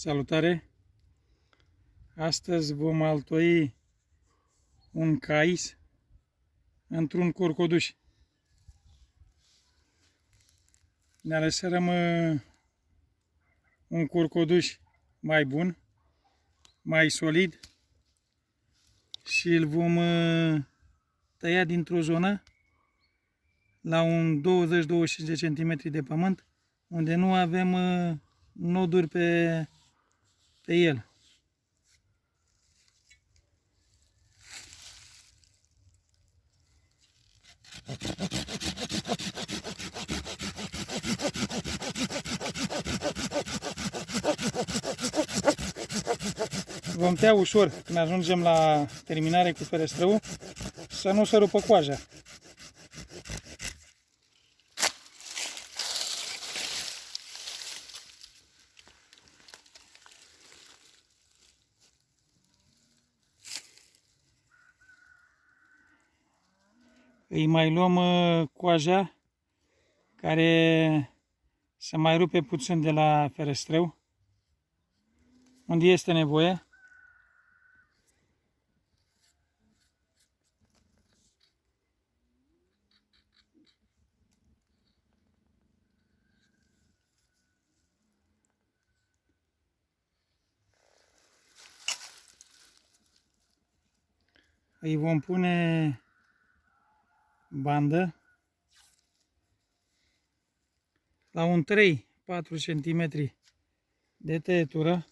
Salutare! Astăzi vom altoi un cais într-un curcoduș. Ne alesărăm un curcoduș mai bun, mai solid și îl vom tăia dintr-o zonă la un 20-25 de centimetri de pământ, unde nu avem noduri pe el. Vom tăia ușor când ajungem la terminare cu ferestrăul, să nu se rupă coaja. Îi mai luăm coaja care se mai rupe puțin de la ferestrău, unde este nevoie. Îi vom pune bandă la un 3-4 cm de tăietură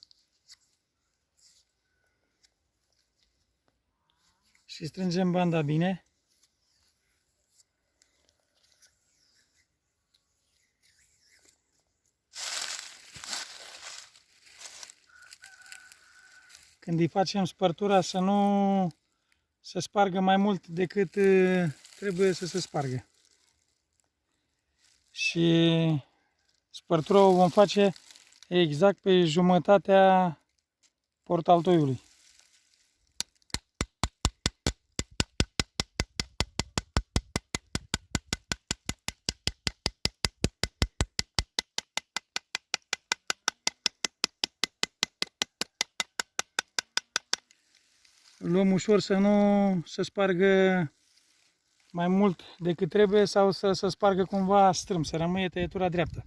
și strângem banda bine. Când îi facem spărtura să nu se spargă mai mult decât trebuie să se spargă. Și spărtura o vom face exact pe jumătatea portaltoiului. Luăm ușor să nu se spargă mai mult decât trebuie sau să se spargă cumva strâmb, să rămâie tăietura dreaptă.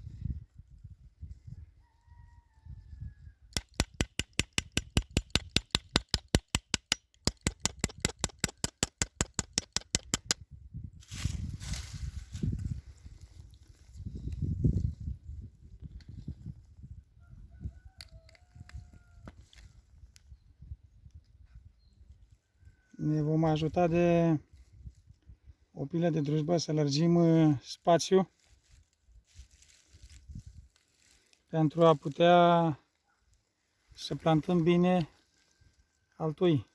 Ne vom ajuta de o pilă de drujbă să lărgim spațiul pentru a putea să plantăm bine altoi.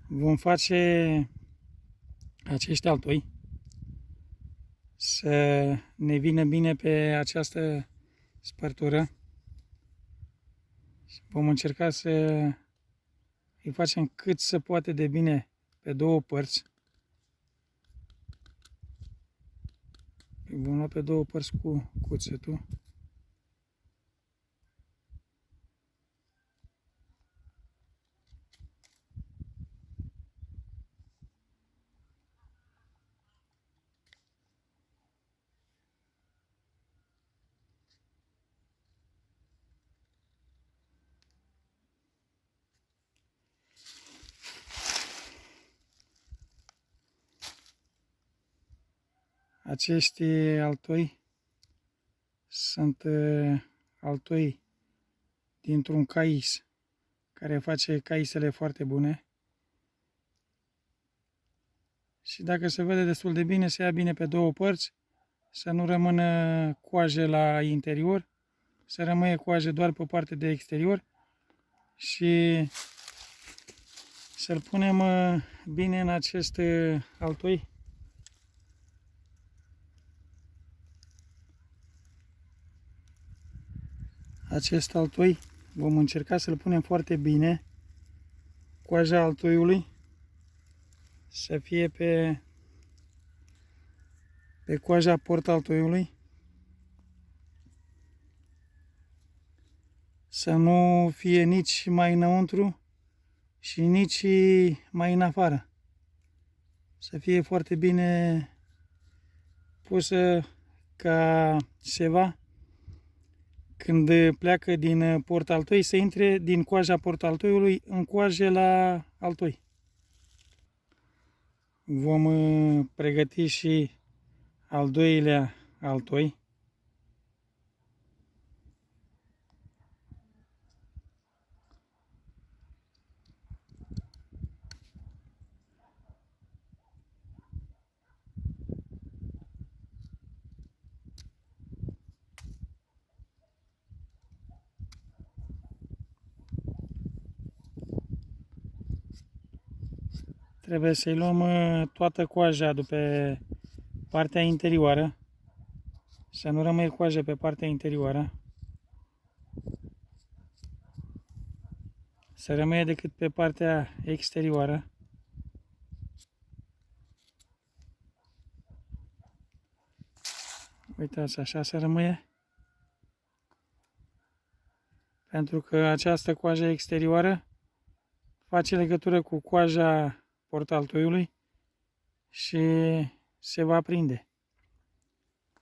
Vom face acești altoi să ne vină bine pe această spărtură. Vom încerca să îi facem cât se poate de bine pe două părți. Îi vom lua pe două părți cu cuțetul. Acești altoi sunt altoi dintr-un cais care face caisele foarte bune. Și dacă se vede destul de bine, se ia bine pe două părți, să nu rămână coaje la interior, să rămâie coaje doar pe partea de exterior și să-l punem bine în acest altoi. Acest altoi vom încerca să-l punem foarte bine, coaja altoiului, să fie pe coaja portaltoiului, să nu fie nici mai înăuntru și nici mai în afară. Să fie foarte bine pusă ca ceva când pleacă din portaltoi, să intre din coaja portaltoiului în coaje la altoi. Vom pregăti și al doilea altoi. Trebuie să-i luăm toată coaja de pe partea interioară, să nu rămâie coaja pe partea interioară, să rămâie decât pe partea exterioară. Uitați, așa să rămâie. Pentru că această coajă exterioară face legătură cu coaja portaltoiului și se va prinde.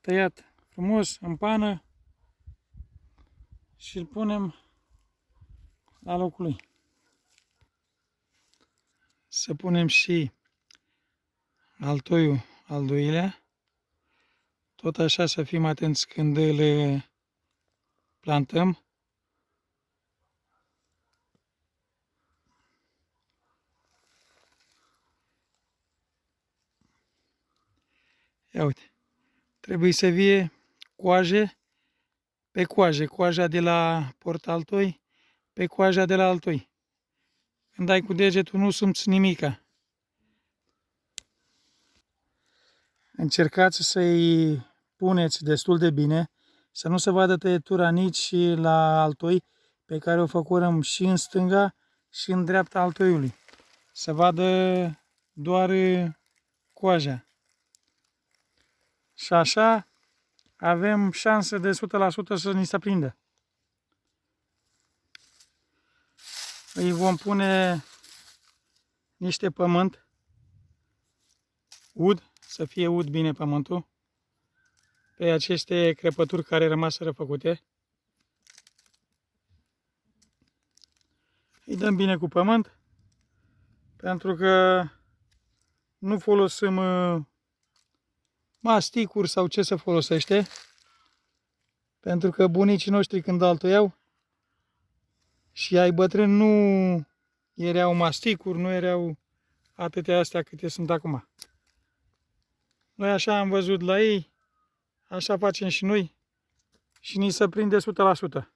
Tăiat frumos în pană și îl punem la locul lui. Să punem și altoiul al doilea. Tot așa să fim atenți când îl plantăm. Ia uite, trebuie să fie coaje pe coaje, coaja de la portaltoi pe coaja de la altoi. Când dai cu degetul nu simți nimica. Încercați să-i puneți destul de bine, să nu se vadă tăietura nici la altoi, pe care o făcurăm și în stânga și în dreapta altoiului. Să vadă doar coaja. Și așa avem șanse de 100% să ni se prindă. Îi vom pune niște pământ ud, să fie ud bine pământul, pe aceste crăpături care rămaseră făcute. Îi dăm bine cu pământ, pentru că nu folosim masticuri sau ce se folosește, pentru că bunicii noștri când altoiau și ai bătrâni nu erau masticuri, nu erau atâtea astea câte sunt acum. Noi așa am văzut la ei, așa facem și noi și ni se prinde 100%.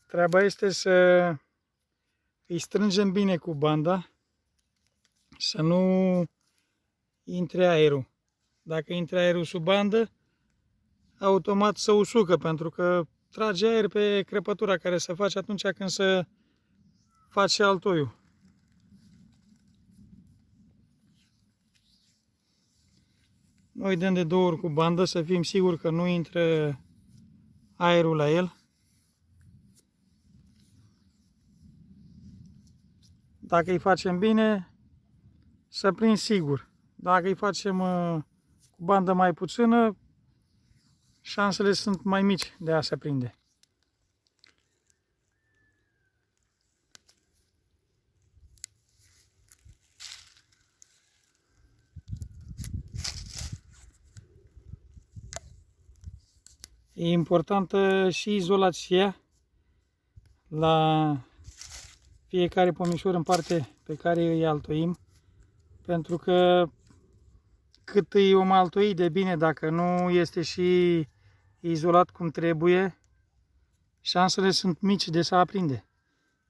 Treaba este să îi strângem bine cu banda, să nu intre aerul. Dacă intre aerul sub bandă, automat se usucă, pentru că trage aer pe crăpătura care se face atunci când se face altoiul. Noi dăm de 2 ori cu bandă să fim siguri că nu intră aerul la el. Dacă îi facem bine, să prind sigur. Dacă îi facem cu bandă mai puțină, șansele sunt mai mici de a se prinde. E importantă și izolația la fiecare pomișor în parte pe care îi altoim, pentru că cât îi om altoi de bine, dacă nu este și izolat cum trebuie, șansele sunt mici de să aprinde.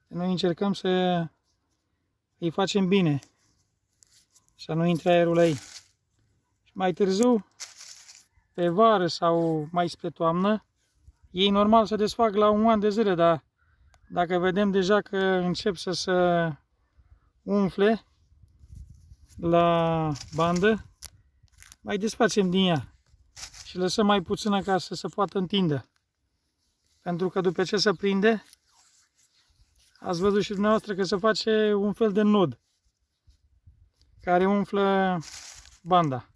Noi încercăm să îi facem bine să nu intre aerul la ei. Și mai târziu, pe vară sau mai spre toamnă, ei normal se desfac la 1 an de zile, dar dacă vedem deja că încep să se umfle la bandă, mai desfacem din ea și lăsăm mai puțină ca să se poată întinde. Pentru că după ce se prinde, ați văzut și dumneavoastră că se face un fel de nod care umflă banda.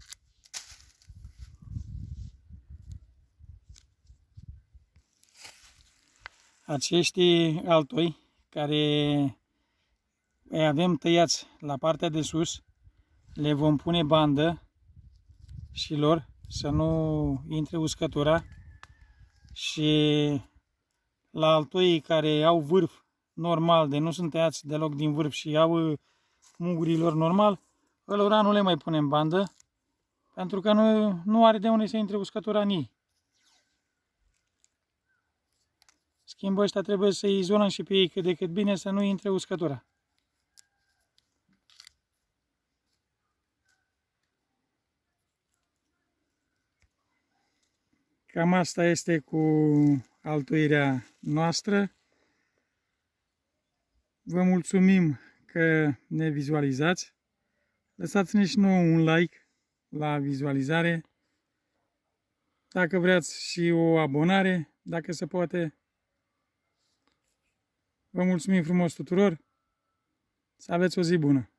Acești altoi care îi avem tăiați la partea de sus, le vom pune bandă și lor să nu intre uscătura, și la altoi care au vârf normal, de nu sunt tăiați deloc din vârf și au mugurilor normal, ălora nu le mai punem bandă, pentru că nu are de unde să intre uscătura în ei. Schimbă ăștia trebuie să izolăm și pe ei cât de cât bine să nu intre uscătura. Cam asta este cu altuirea noastră. Vă mulțumim că ne vizualizați. Lăsați-ne și nouă un like la vizualizare. Dacă vreați și o abonare, dacă se poate. Vă mulțumim frumos tuturor. Să aveți o zi bună!